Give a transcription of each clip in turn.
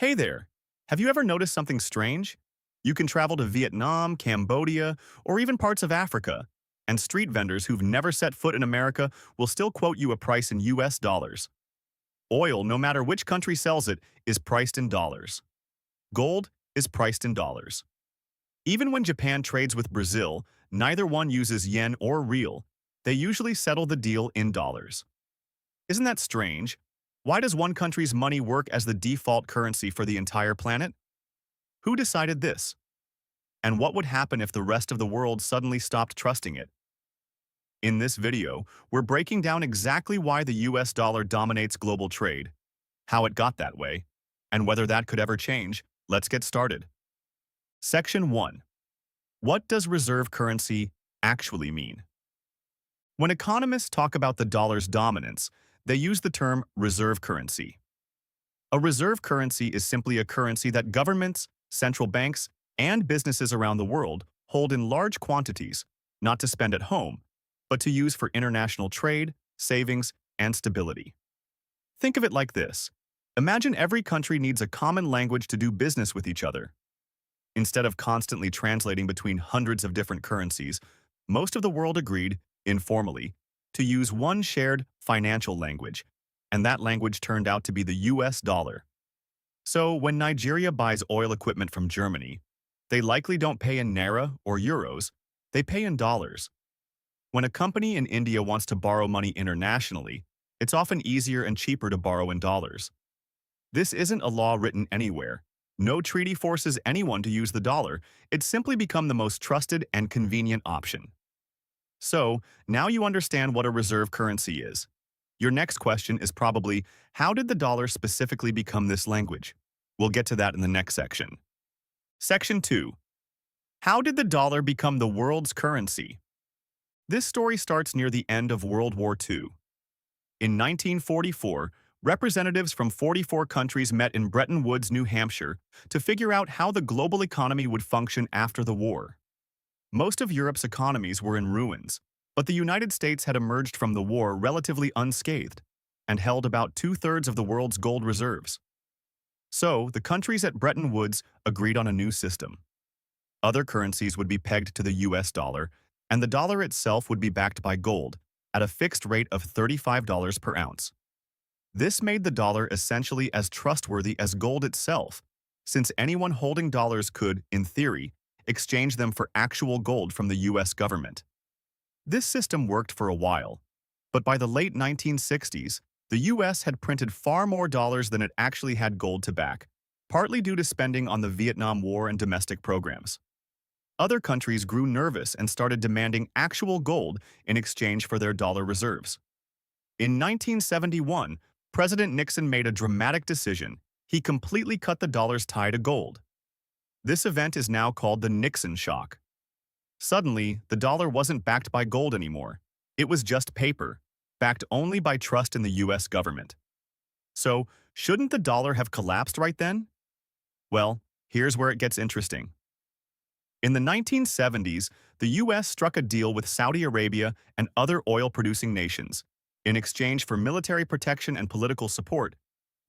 Hey there! Have you ever noticed something strange? You can travel to Vietnam, Cambodia, or even parts of Africa, and street vendors who've never set foot in America will still quote you a price in US dollars. Oil, no matter which country sells it, is priced in dollars. Gold is priced in dollars. Even when Japan trades with Brazil, neither one uses yen or real. They usually settle the deal in dollars. Isn't that strange? Why does one country's money work as the default currency for the entire planet? Who decided this? And what would happen if the rest of the world suddenly stopped trusting it? In this video, we're breaking down exactly why the US dollar dominates global trade, how it got that way, and whether that could ever change. Let's get started. Section 1. What does reserve currency actually mean? When economists talk about the dollar's dominance, they use the term reserve currency. A reserve currency is simply a currency that governments, central banks, and businesses around the world hold in large quantities, not to spend at home, but to use for international trade, savings, and stability. Think of it like this. Imagine every country needs a common language to do business with each other. Instead of constantly translating between hundreds of different currencies, most of the world agreed, informally, to use one shared financial language, and that language turned out to be the US dollar. So when Nigeria buys oil equipment from Germany, they likely don't pay in naira or euros, they pay in dollars. When a company in India wants to borrow money internationally, it's often easier and cheaper to borrow in dollars. This isn't a law written anywhere. No treaty forces anyone to use the dollar. It's simply become the most trusted and convenient option. So, now you understand what a reserve currency is. Your next question is probably, how did the dollar specifically become this language? We'll get to that in the next section. Section 2. How did the dollar become the world's currency? This story starts near the end of World War II. In 1944, representatives from 44 countries met in Bretton Woods, New Hampshire, to figure out how the global economy would function after the war. Most of Europe's economies were in ruins, but the United States had emerged from the war relatively unscathed and held about two-thirds of the world's gold reserves. So, the countries at Bretton Woods agreed on a new system. Other currencies would be pegged to the US dollar, and the dollar itself would be backed by gold at a fixed rate of $35 per ounce. This made the dollar essentially as trustworthy as gold itself, since anyone holding dollars could, in theory, exchange them for actual gold from the US government. This system worked for a while, but by the late 1960s, the US had printed far more dollars than it actually had gold to back, partly due to spending on the Vietnam War and domestic programs. Other countries grew nervous and started demanding actual gold in exchange for their dollar reserves. In 1971, President Nixon made a dramatic decision. He completely cut the dollar's tie to gold. This event is now called the Nixon shock. Suddenly, the dollar wasn't backed by gold anymore. It was just paper, backed only by trust in the US government. So, shouldn't the dollar have collapsed right then? Well, here's where it gets interesting. In the 1970s, the US struck a deal with Saudi Arabia and other oil-producing nations. In exchange for military protection and political support,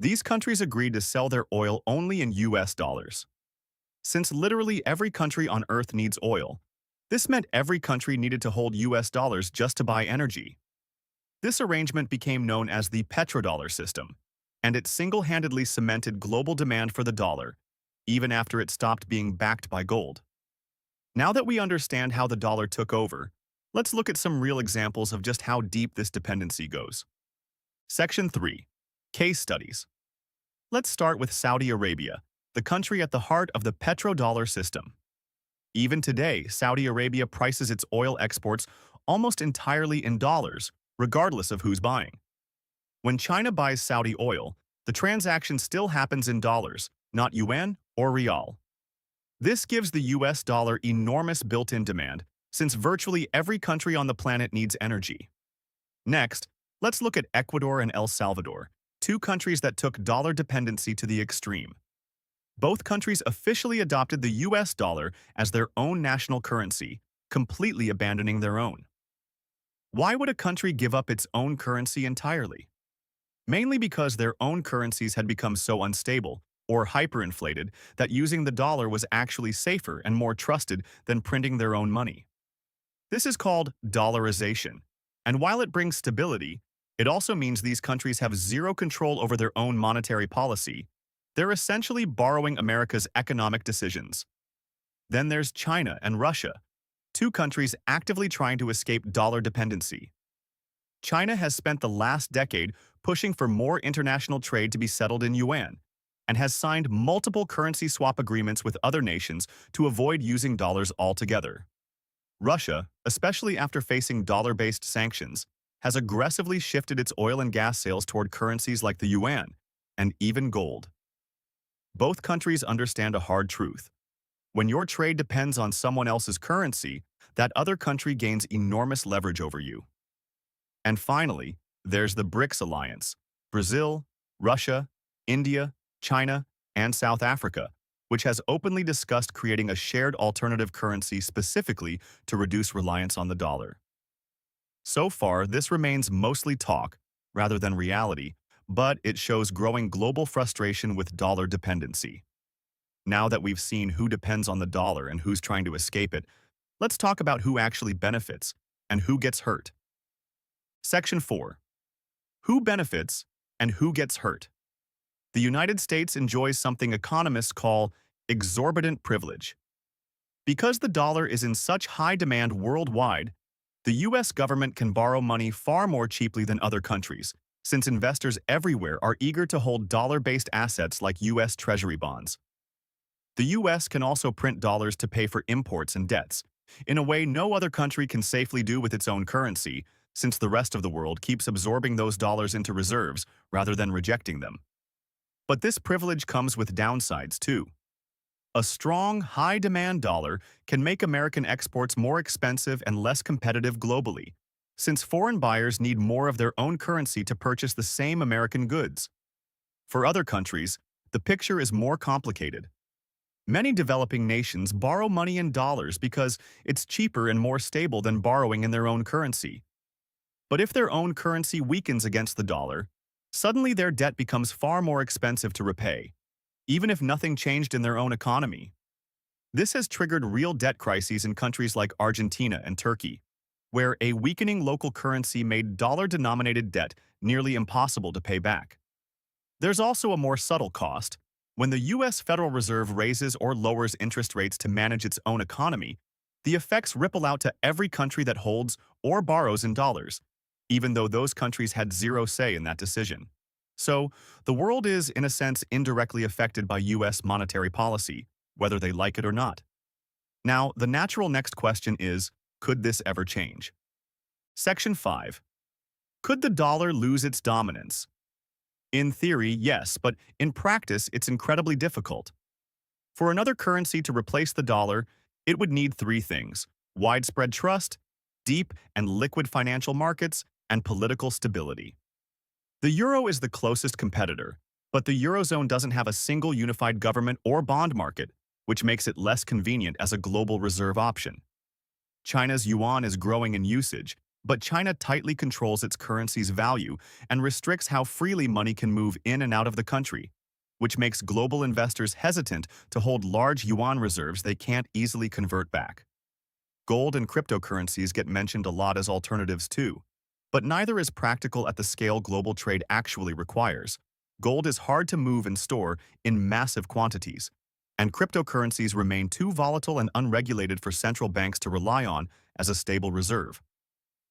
these countries agreed to sell their oil only in US dollars. Since literally every country on Earth needs oil, this meant every country needed to hold US dollars just to buy energy. This arrangement became known as the petrodollar system, and it single-handedly cemented global demand for the dollar, even after it stopped being backed by gold. Now that we understand how the dollar took over, let's look at some real examples of just how deep this dependency goes. Section 3. Case Studies. Let's start with Saudi Arabia, the country at the heart of the petrodollar system. Even today, Saudi Arabia prices its oil exports almost entirely in dollars, regardless of who's buying. When China buys Saudi oil, the transaction still happens in dollars, not yuan or rial. This gives the US dollar enormous built-in demand, since virtually every country on the planet needs energy. Next, let's look at Ecuador and El Salvador, two countries that took dollar dependency to the extreme. Both countries officially adopted the US dollar as their own national currency, completely abandoning their own. Why would a country give up its own currency entirely? Mainly because their own currencies had become so unstable, or hyperinflated that using the dollar was actually safer and more trusted than printing their own money. This is called dollarization, and while it brings stability, it also means these countries have zero control over their own monetary policy. They're essentially borrowing America's economic decisions. Then there's China and Russia, two countries actively trying to escape dollar dependency. China has spent the last decade pushing for more international trade to be settled in yuan, and has signed multiple currency swap agreements with other nations to avoid using dollars altogether. Russia, especially after facing dollar-based sanctions, has aggressively shifted its oil and gas sales toward currencies like the yuan and even gold. Both countries understand a hard truth. When your trade depends on someone else's currency, that other country gains enormous leverage over you. And finally, there's the BRICS alliance: Brazil, Russia, India, China, and South Africa, which has openly discussed creating a shared alternative currency specifically to reduce reliance on the dollar. So far, this remains mostly talk rather than reality, but it shows growing global frustration with dollar dependency. Now that we've seen who depends on the dollar and who's trying to escape it, let's talk about who actually benefits and who gets hurt. Section 4. Who benefits and who gets hurt? The United States enjoys something economists call exorbitant privilege. Because the dollar is in such high demand worldwide, the US government can borrow money far more cheaply than other countries, since investors everywhere are eager to hold dollar-based assets like US Treasury bonds. The US can also print dollars to pay for imports and debts, in a way no other country can safely do with its own currency, since the rest of the world keeps absorbing those dollars into reserves rather than rejecting them. But this privilege comes with downsides too. A strong, high-demand dollar can make American exports more expensive and less competitive globally, since foreign buyers need more of their own currency to purchase the same American goods. For other countries, the picture is more complicated. Many developing nations borrow money in dollars because it's cheaper and more stable than borrowing in their own currency. But if their own currency weakens against the dollar, suddenly their debt becomes far more expensive to repay, even if nothing changed in their own economy. This has triggered real debt crises in countries like Argentina and Turkey, where a weakening local currency made dollar-denominated debt nearly impossible to pay back. There's also a more subtle cost. When the US Federal Reserve raises or lowers interest rates to manage its own economy, the effects ripple out to every country that holds or borrows in dollars, even though those countries had zero say in that decision. So, the world is, in a sense, indirectly affected by US monetary policy, whether they like it or not. Now, the natural next question is, could this ever change? Section 5. Could the dollar lose its dominance? In theory, yes, but in practice, it's incredibly difficult. For another currency to replace the dollar, it would need three things: widespread trust, deep and liquid financial markets, and political stability. The euro is the closest competitor, but the eurozone doesn't have a single unified government or bond market, which makes it less convenient as a global reserve option. China's yuan is growing in usage, but China tightly controls its currency's value and restricts how freely money can move in and out of the country, which makes global investors hesitant to hold large yuan reserves they can't easily convert back. Gold and cryptocurrencies get mentioned a lot as alternatives too, but neither is practical at the scale global trade actually requires. Gold is hard to move and store in massive quantities, and cryptocurrencies remain too volatile and unregulated for central banks to rely on as a stable reserve.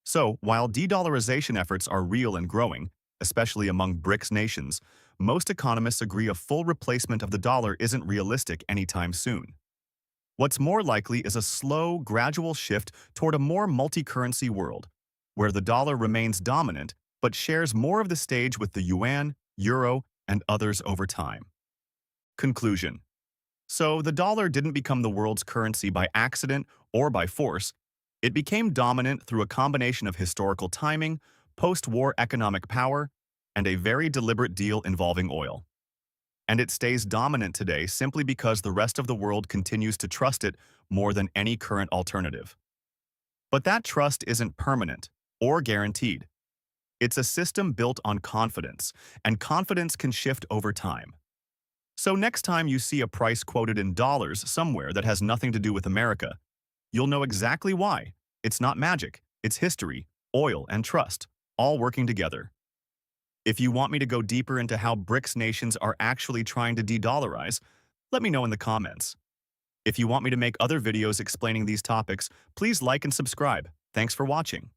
So, while de-dollarization efforts are real and growing, especially among BRICS nations, most economists agree a full replacement of the dollar isn't realistic anytime soon. What's more likely is a slow, gradual shift toward a more multi-currency world, where the dollar remains dominant but shares more of the stage with the yuan, euro, and others over time. Conclusion. So, the dollar didn't become the world's currency by accident or by force. It became dominant through a combination of historical timing, post-war economic power, and a very deliberate deal involving oil. And it stays dominant today simply because the rest of the world continues to trust it more than any current alternative. But that trust isn't permanent or guaranteed. It's a system built on confidence, and confidence can shift over time. So next time you see a price quoted in dollars somewhere that has nothing to do with America, you'll know exactly why. It's not magic, it's history, oil, and trust, all working together. If you want me to go deeper into how BRICS nations are actually trying to de-dollarize, let me know in the comments. If you want me to make other videos explaining these topics, please like and subscribe. Thanks for watching.